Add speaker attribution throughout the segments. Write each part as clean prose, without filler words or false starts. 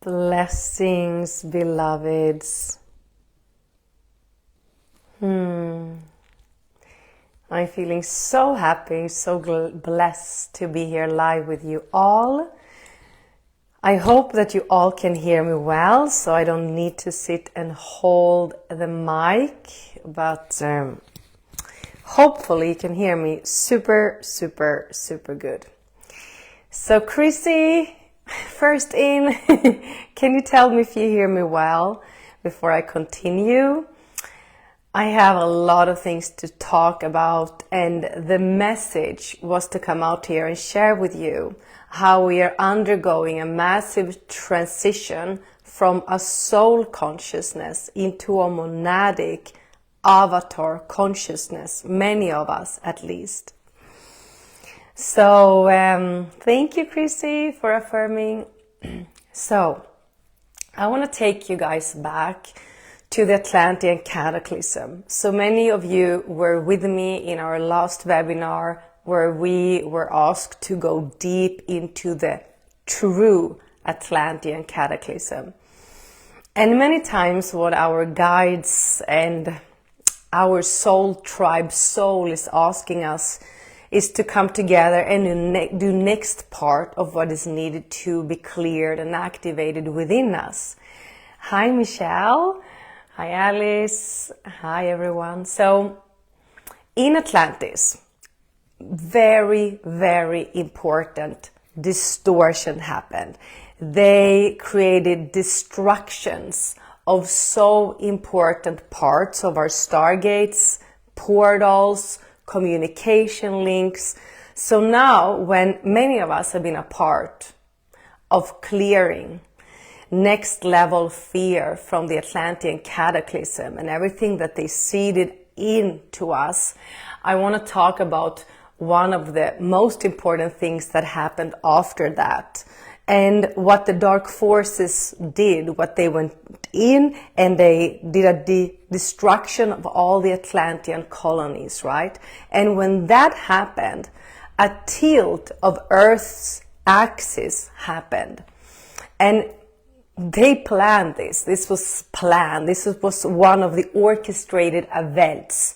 Speaker 1: Blessings, beloveds. I'm feeling so happy, so blessed to be here live with you all. I hope that you all can hear me well, so I don't need to sit and hold the mic, but hopefully you can hear me super good. So Chrissy, first in, can you tell me if you hear me well before I continue? I have a lot of things to talk about, and the message was to come out here and share with you how we are undergoing a massive transition from a soul consciousness into a monadic avatar consciousness, many of us at least. So thank you, Chrissy, for affirming. So I want to take you guys back to the Atlantean cataclysm. So many of you were with me in our last webinar where we were asked to go deep into the true Atlantean cataclysm. And many times what our guides and our soul tribe soul is asking us is to come together and do next part of what is needed to be cleared and activated within us. Hi, Michelle. Hi, Alice. Hi, everyone. So, in Atlantis, very important distortion happened. They created destructions of so important parts of our stargates, portals, communication links. So now, when many of us have been a part of clearing next level fear from the Atlantean cataclysm and everything that they seeded into us, I want to talk about one of the most important things that happened after that, and what the dark forces did, what they went in and they did a destruction of all the Atlantean colonies, right? And when that happened, a tilt of Earth's axis happened. And they planned this. This was planned. This was one of the orchestrated events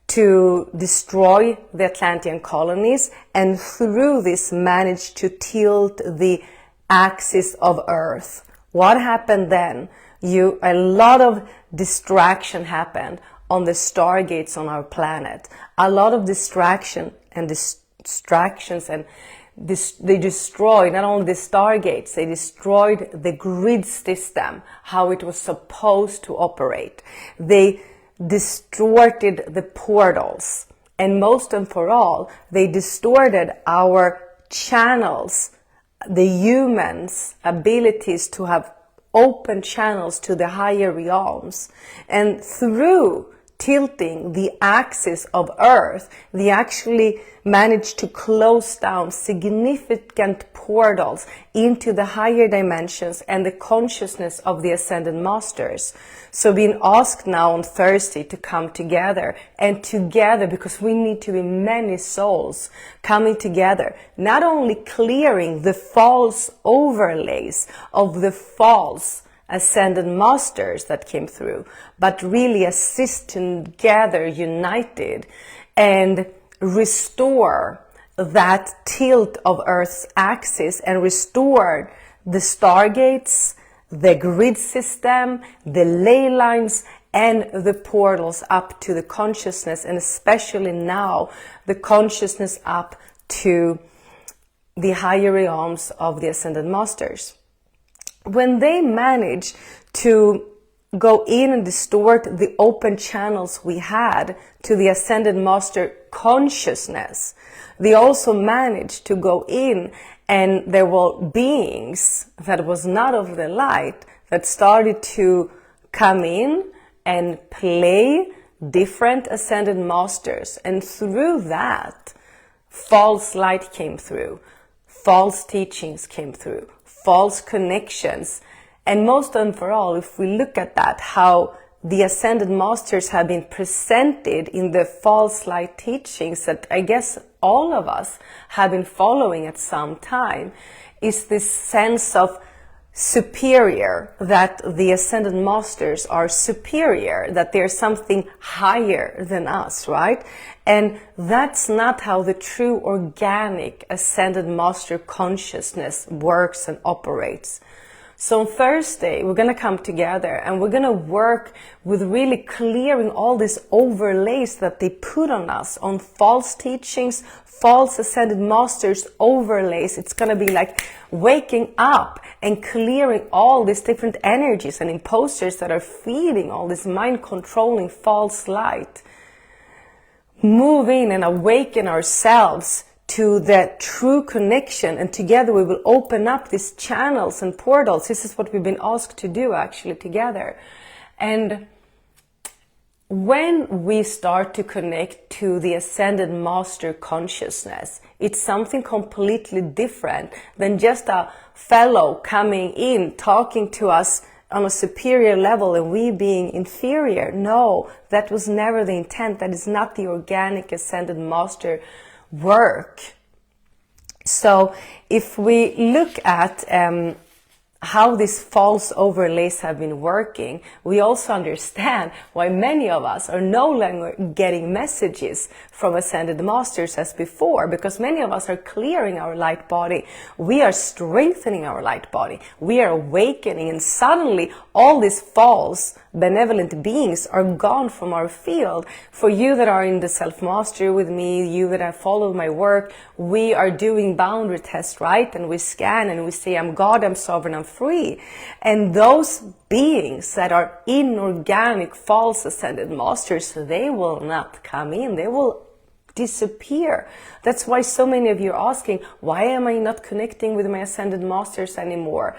Speaker 1: to destroy the Atlantean colonies, and through this managed to tilt the axis of Earth. What happened then? A lot of distraction happened on the stargates on our planet. A lot of distractions and they destroyed not only the stargates, they destroyed the grid system, how it was supposed to operate. They distorted the portals, and most and for all, they distorted our channels, the humans' abilities to have open channels to the higher realms. And through tilting the axis of Earth, they actually managed to close down significant portals into the higher dimensions and the consciousness of the Ascended Masters. So being asked now on Thursday to come together, and together, because we need to be many souls coming together, not only clearing the false overlays of the false Ascended Masters that came through, but really assist together united and restore that tilt of Earth's axis and restore the stargates, the grid system, the ley lines, and the portals up to the consciousness, and especially now the consciousness up to the higher realms of the Ascended Masters. When they manage to go in and distort the open channels we had to the Ascended Master consciousness, they also managed to go in, and there were beings that was not of the light that started to come in and play different Ascended Masters. And through that, false light came through, false teachings came through, false connections. And most and for all, if we look at that, how the Ascended Masters have been presented in the false light teachings that I guess all of us have been following at some time, is this sense of superior, that the Ascended Masters are superior, that they're something higher than us, right? And that's not how the true organic Ascended Master consciousness works and operates. So on Thursday, we're going to come together and we're going to work with really clearing all these overlays that they put on us, on false teachings, false Ascended Masters overlays. It's going to be like waking up and clearing all these different energies and imposters that are feeding all this mind-controlling false light. Move in and awaken ourselves to that true connection, and together we will open up these channels and portals. This is what we've been asked to do actually together. And when we start to connect to the Ascended Master consciousness, it's something completely different than just a fellow coming in, talking to us on a superior level and we being inferior. No, that was never the intent. That is not the organic Ascended Master work. So if we look at how these false overlays have been working, we also understand why many of us are no longer getting messages from Ascended Masters as before, because many of us are clearing our light body. We are strengthening our light body. We are awakening, and suddenly all these false benevolent beings are gone from our field. For you that are in the self-mastery with me, you that have followed my work, we are doing boundary tests, right? And we scan and we say, I'm God, I'm sovereign, I'm free. And those beings that are inorganic, false Ascended Masters, they will not come in. They will disappear. That's why so many of you are asking, why am I not connecting with my Ascended Masters anymore?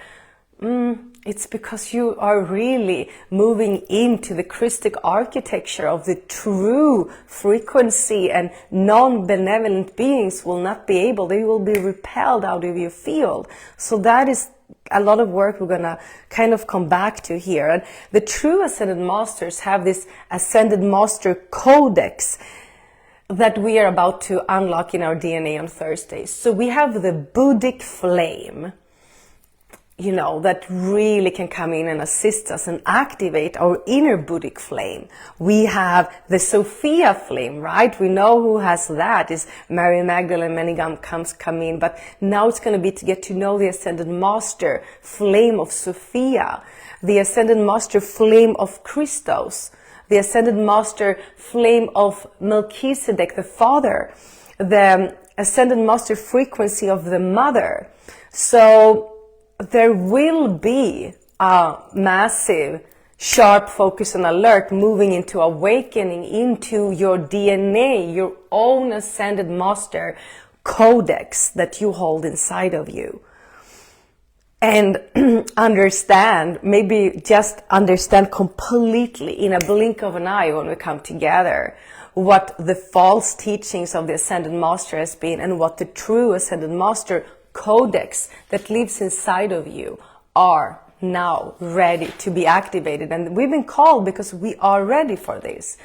Speaker 1: It's because you are really moving into the Christic architecture of the true frequency, and non-benevolent beings will not be able, they will be repelled out of your field. So that is a lot of work we're going to kind of come back to here. And the true Ascended Masters have this Ascended Master Codex that we are about to unlock in our DNA on Thursday. So we have the Buddhic flame, you know, that really can come in and assist us and activate our inner Buddhic flame. We have the Sophia flame, right? We know who has that. Is Mary Magdalene, many come in, but now it's going to be to get to know the Ascended Master flame of Sophia, the Ascended Master flame of Christos, the Ascended Master flame of Melchizedek, the Father, the Ascended Master frequency of the Mother. So there will be a massive, sharp focus and alert moving into awakening into your DNA, your own Ascended Master Codex that you hold inside of you. And understand, maybe just understand completely in a blink of an eye when we come together, what the false teachings of the Ascended Master has been and what the true Ascended Master Codex that lives inside of you are now ready to be activated. And we've been called because we are ready for this.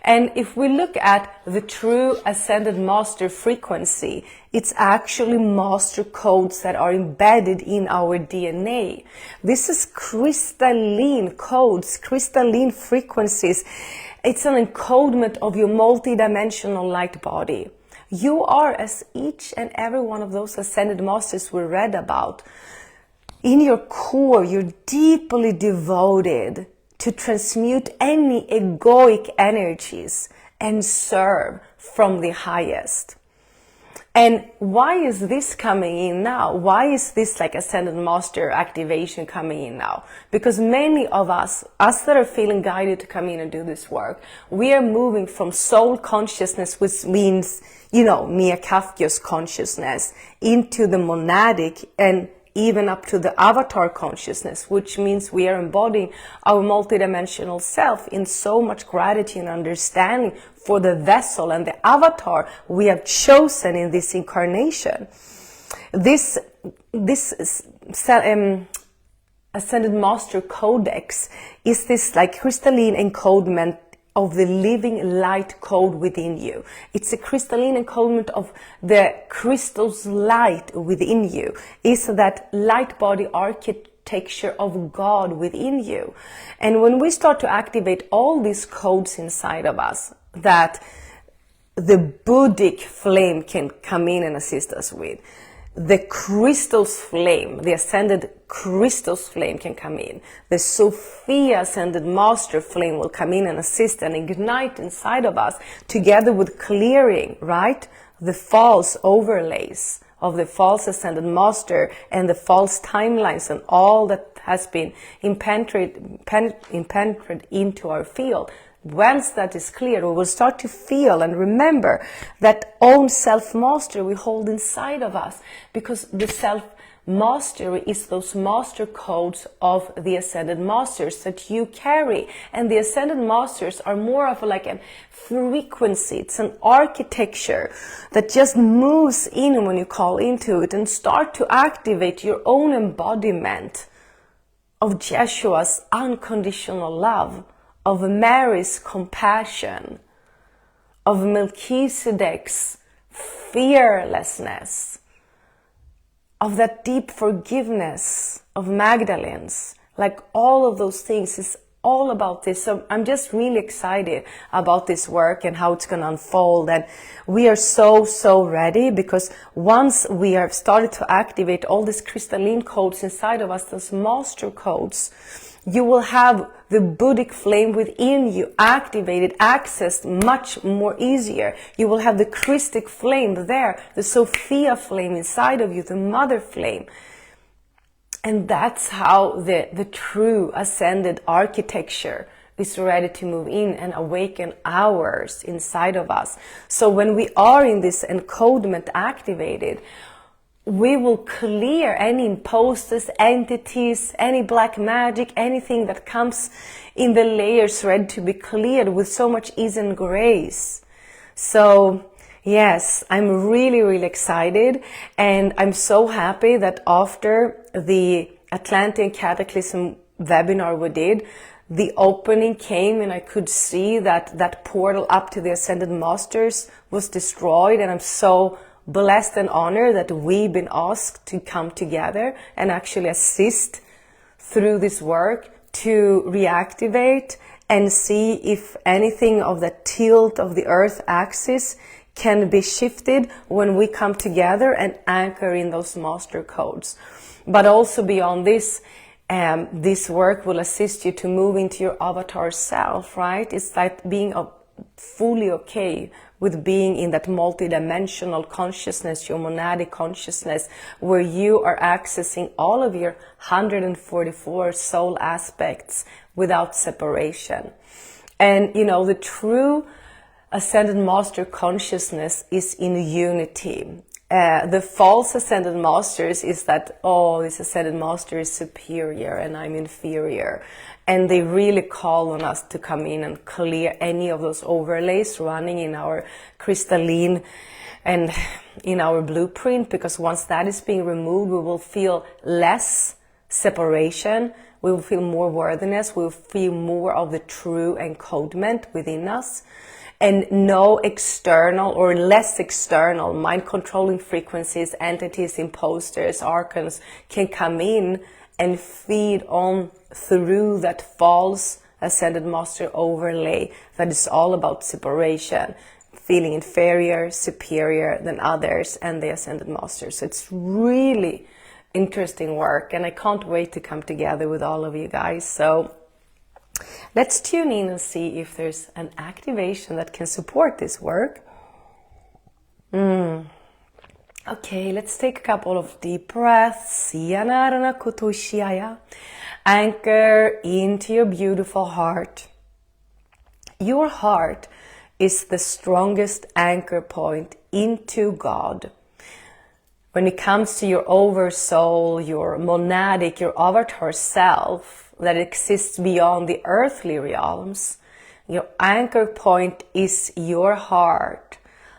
Speaker 1: And if we look at the true Ascended Master frequency, it's actually master codes that are embedded in our DNA. This is crystalline codes, crystalline frequencies. It's an encodement of your multidimensional light body. You are as each and every one of those Ascended Masters we read about. In your core, you're deeply devoted to transmute any egoic energies and serve from the highest. And why is this coming in now? Why is this like Ascended Master activation coming in now? Because many of us that are feeling guided to come in and do this work, we are moving from soul consciousness, which means, you know, Mia Kafkios consciousness, into the monadic and even up to the avatar consciousness, which means we are embodying our multidimensional self in so much gratitude and understanding for the vessel and the avatar we have chosen in this incarnation. This Ascended Master Codex is this like crystalline encodement of the living light code within you. It's a crystalline encodement of the crystal's light within you. It's that light body architecture architecture of God within you. And when we start to activate all these codes inside of us that the Buddhic flame can come in and assist us with, the crystal's flame, the ascended crystal's flame can come in. The Sophia ascended master flame will come in and assist and ignite inside of us, together with clearing, right? The false overlays of the false ascended master and the false timelines and all that has been implanted into our field. Once that is clear, we will start to feel and remember that own self-mastery we hold inside of us, because the self-mastery is those master codes of the Ascended Masters that you carry. And the Ascended Masters are more of like a frequency. It's an architecture that just moves in when you call into it and start to activate your own embodiment of Jeshua's unconditional love, of Mary's compassion, of Melchizedek's fearlessness, of that deep forgiveness of Magdalene's. Like all of those things is all about this. So I'm just really excited about this work and how it's going to unfold. And we are so ready, because once we have started to activate all these crystalline codes inside of us, those master codes, you will have the Buddhic flame within you activated, accessed much more easier. You will have the Christic flame there, the Sophia flame inside of you, the Mother flame. And that's how the true ascended architecture is ready to move in and awaken ours inside of us. So when we are in this encodement activated, we will clear any imposters, entities, any black magic, anything that comes in the layers ready to be cleared with so much ease and grace. So yes, I'm really excited, and I'm so happy that after the Atlantean Cataclysm webinar we did, the opening came and I could see that that portal up to the Ascended Masters was destroyed, and I'm so blessed and honored that we've been asked to come together and actually assist through this work to reactivate and see if anything of the tilt of the Earth axis can be shifted when we come together and anchor in those master codes. But also beyond this, this work will assist you to move into your avatar self, right? It's like being fully okay with being in that multidimensional consciousness, your monadic consciousness, where you are accessing all of your 144 soul aspects without separation. And you know, the true Ascended Master consciousness is in unity. The false Ascended Masters is that, oh, this Ascended Master is superior and I'm inferior. And they really call on us to come in and clear any of those overlays running in our crystalline and in our blueprint, because once that is being removed, we will feel less separation, we will feel more worthiness, we will feel more of the true encodement within us. And no external or less external mind-controlling frequencies, entities, imposters, archons can come in and feed on through that false Ascended Master overlay that is all about separation, feeling inferior, superior than others and the Ascended Master. So it's really interesting work, and I can't wait to come together with all of you guys. So let's tune in and see if there's an activation that can support this work. Okay, let's take a couple of deep breaths. Anchor into your beautiful heart. Your heart is the strongest anchor point into God. When it comes to your oversoul, your monadic, your avatar self that exists beyond the earthly realms, your anchor point is your heart.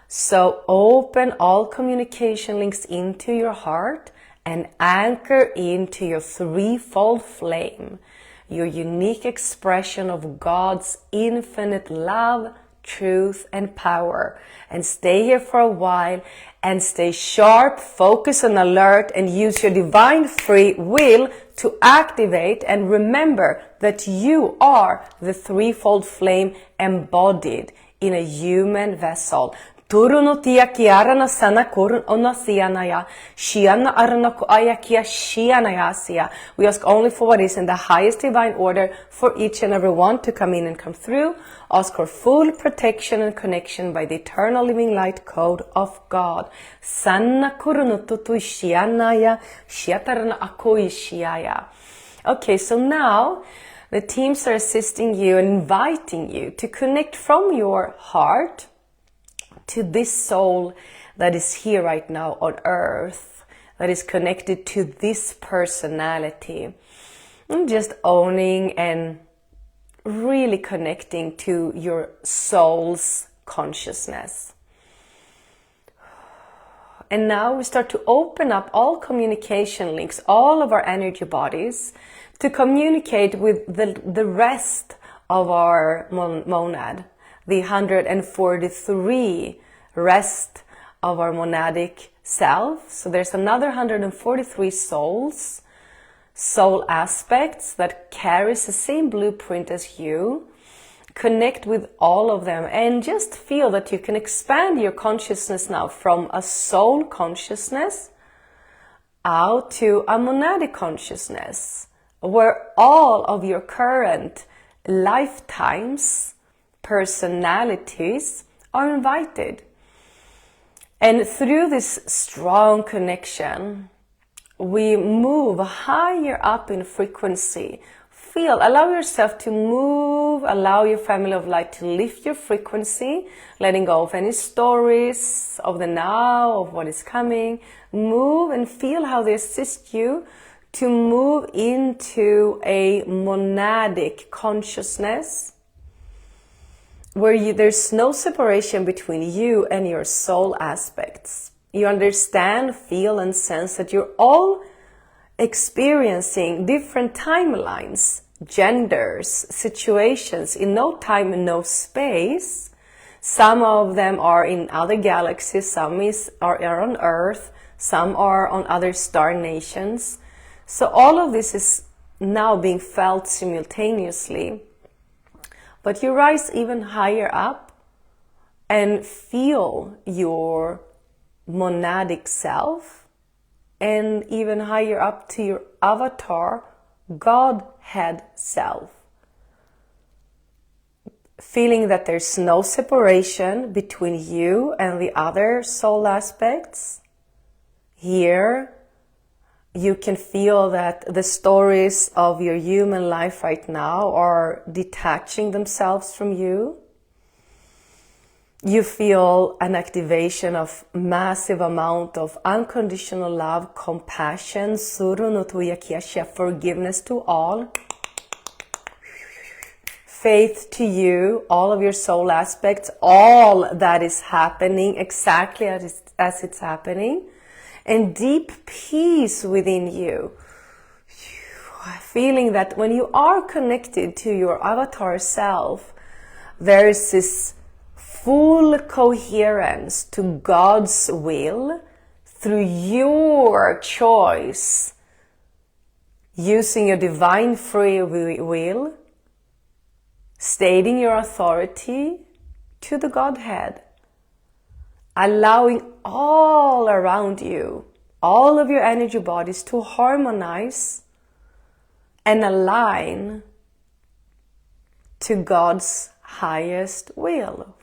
Speaker 1: So open all communication links into your heart and anchor into your threefold flame, your unique expression of God's infinite love, truth, and power. And stay here for a while and stay sharp, focus and alert, and use your divine free will to activate and remember that you are the threefold flame embodied in a human vessel. Turunutia kiarana sana kurun onasianaya, shiana aranako ayakia shianayasia. We ask only for what is in the highest divine order for each and every one to come in and come through. Ask for full protection and connection by the eternal living light code of God. Sana kurunututu shianaya, shiatarana akoi shiaya. Okay, so now the teams are assisting you and inviting you to connect from your heart to this soul that is here right now on earth, that is connected to this personality. And just owning and really connecting to your soul's consciousness. And now we start to open up all communication links, all of our energy bodies, to communicate with the rest of our monad, the 143 rest of our monadic self. So there's another 143 souls, soul aspects that carries the same blueprint as you. Connect with all of them and just feel that you can expand your consciousness now from a soul consciousness out to a monadic consciousness, where all of your current lifetimes, personalities are invited. And through this strong connection, we move higher up in frequency. Allow yourself to move, allow your family of light to lift your frequency, letting go of any stories of the now, of what is coming. Move and feel how they assist you to move into a monadic consciousness where there's no separation between you and your soul aspects. You understand, feel, and sense that you're all experiencing different timelines, genders, situations in no time and no space. Some of them are in other galaxies, some are on Earth, some are on other star nations. So all of this is now being felt simultaneously. But you rise even higher up and feel your monadic self, and even higher up to your avatar, Godhead self. Feeling that there's no separation between you and the other soul aspects. Here, you can feel that the stories of your human life right now are detaching themselves from you. You feel an activation of massive amount of unconditional love, compassion, forgiveness to all, faith to you, all of your soul aspects, all that is happening exactly as it's happening, and deep peace within you. Feeling that when you are connected to your avatar self, there is this full coherence to God's will through your choice, using your divine free will, stating your authority to the Godhead, allowing all around you, all of your energy bodies to harmonize and align to God's highest will.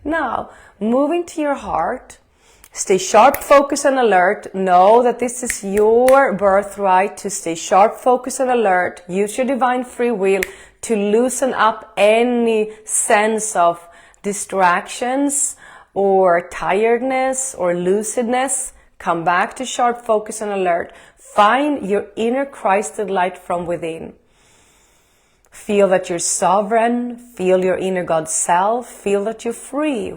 Speaker 1: Now, moving to your heart, stay sharp, focused, and alert. Know that this is your birthright to stay sharp, focused, and alert. Use your divine free will to loosen up any sense of distractions or tiredness or lucidness. Come back to sharp, focus, and alert. Find your inner Christed light from within. Feel that you're sovereign. Feel your inner God self. Feel that you're free.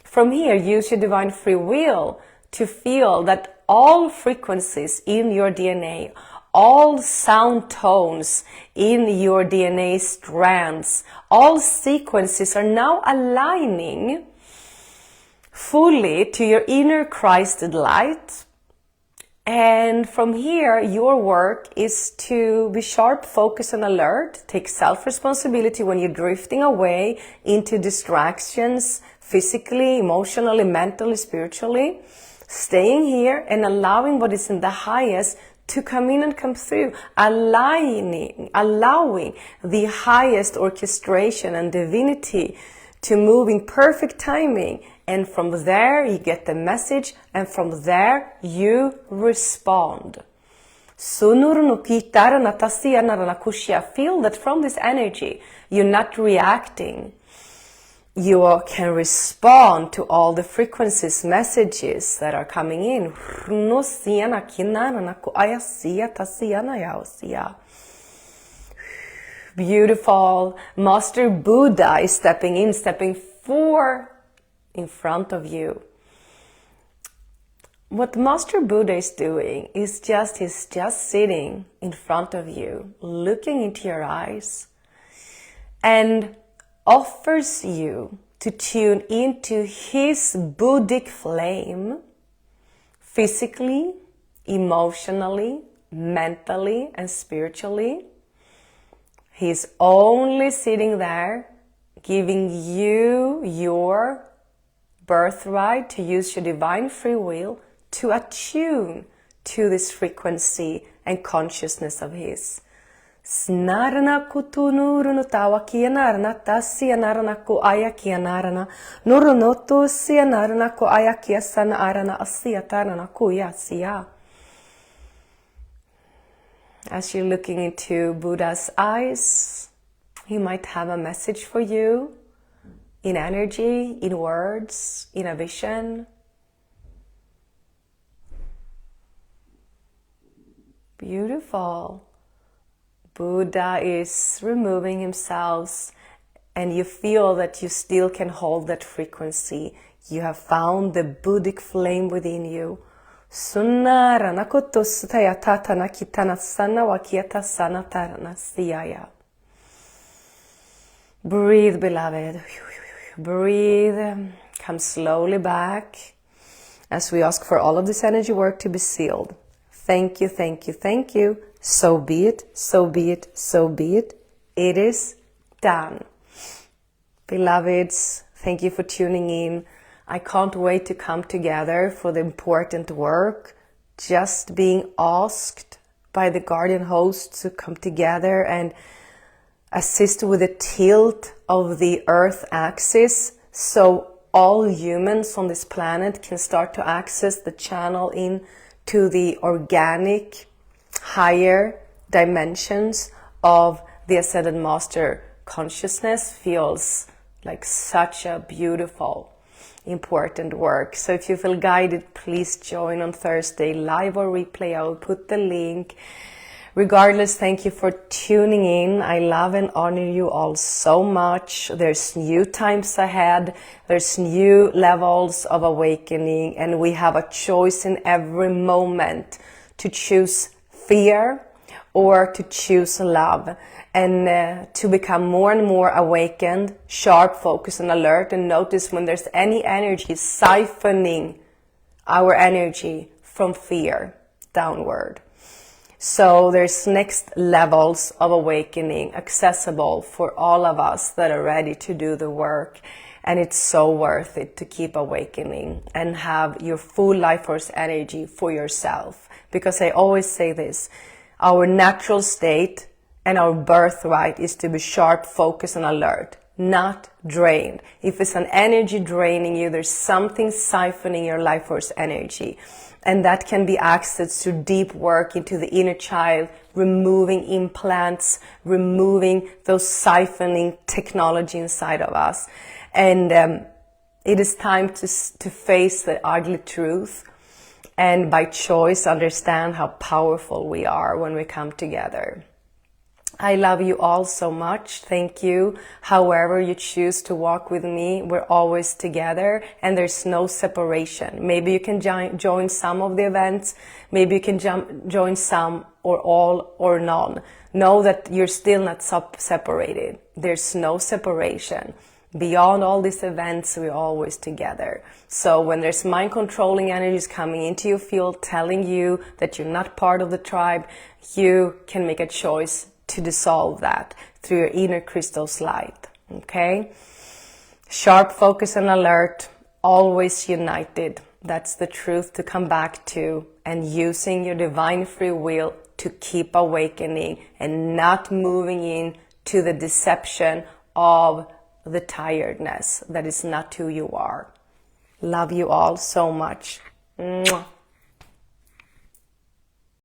Speaker 1: From here, use your divine free will to feel that all frequencies in your DNA, all sound tones in your DNA strands, all sequences are now aligning fully to your inner Christed light. And from here, your work is to be sharp, focused, and alert. Take self-responsibility when you're drifting away into distractions, physically, emotionally, mentally, spiritually. Staying here and allowing what is in the highest to come in and come through. Allowing the highest orchestration and divinity to move in perfect timing. And from there, you get the message, and from there, you respond. Feel that from this energy, you're not reacting. You can respond to all the frequencies, messages that are coming in. Beautiful. Master Buddha is stepping in, stepping in front of you. What Master Buddha is doing is he's just sitting in front of you, looking into your eyes, and offers you to tune into his Buddhic flame, physically, emotionally, mentally, and spiritually. He's only sitting there, giving you your birthright to use your divine free will to attune to this frequency and consciousness of his. Snarana kutunurunu tawakianarana tasianarana ko ayakianarana nurunotu sianarana ko ayakiasana arana asiatarana kuyasiya. As you're looking into Buddha's eyes, he might have a message for you in energy, in words, in a vision. Beautiful. Buddha is removing himself, and you feel that you still can hold that frequency. You have found the Buddhic flame within you. Breathe, beloved. Breathe. Come slowly back as we ask for all of this energy work to be sealed. Thank you, thank you, thank you. So be it, so be it, so be it. It is done. Beloveds, thank you for tuning in. I can't wait to come together for the important work. Just being asked by the guardian hosts to come together and assist with the tilt of the Earth axis, so all humans on this planet can start to access the channel into the organic, higher dimensions of the Ascended Master consciousness. Feels like such a beautiful, important work. So if you feel guided, please join on Thursday, live or replay. I will put the link. Regardless, thank you for tuning in. I love and honor you all so much. There's new times ahead. There's new levels of awakening, and we have a choice in every moment to choose fear or to choose love, and to become more and more awakened, sharp, focused, and alert, and notice when there's any energy siphoning our energy from fear downward. So there's next levels of awakening accessible for all of us that are ready to do the work. And it's so worth it to keep awakening and have your full life force energy for yourself. Because I always say this, our natural state and our birthright is to be sharp, focused, and alert, not drained. If it's an energy draining you, there's something siphoning your life force energy. And that can be accessed through deep work into the inner child, removing implants, removing those siphoning technology inside of us. And it is time to face the ugly truth, and by choice understand how powerful we are when we come together. I love you all so much. Thank you. However you choose to walk with me, we're always together and there's no separation. Maybe you can join some of the events. Maybe you can join some or all or none. Know that you're still not separated. There's no separation. Beyond all these events, we're always together. So when there's mind controlling energies coming into your field telling you that you're not part of the tribe, you can make a choice to dissolve that through your inner crystal's light. Okay? Sharp focus and alert, always united. That's the truth to come back to, and using your divine free will to keep awakening and not moving in to the deception of the tiredness that is not who you are. Love you all so much. Mwah.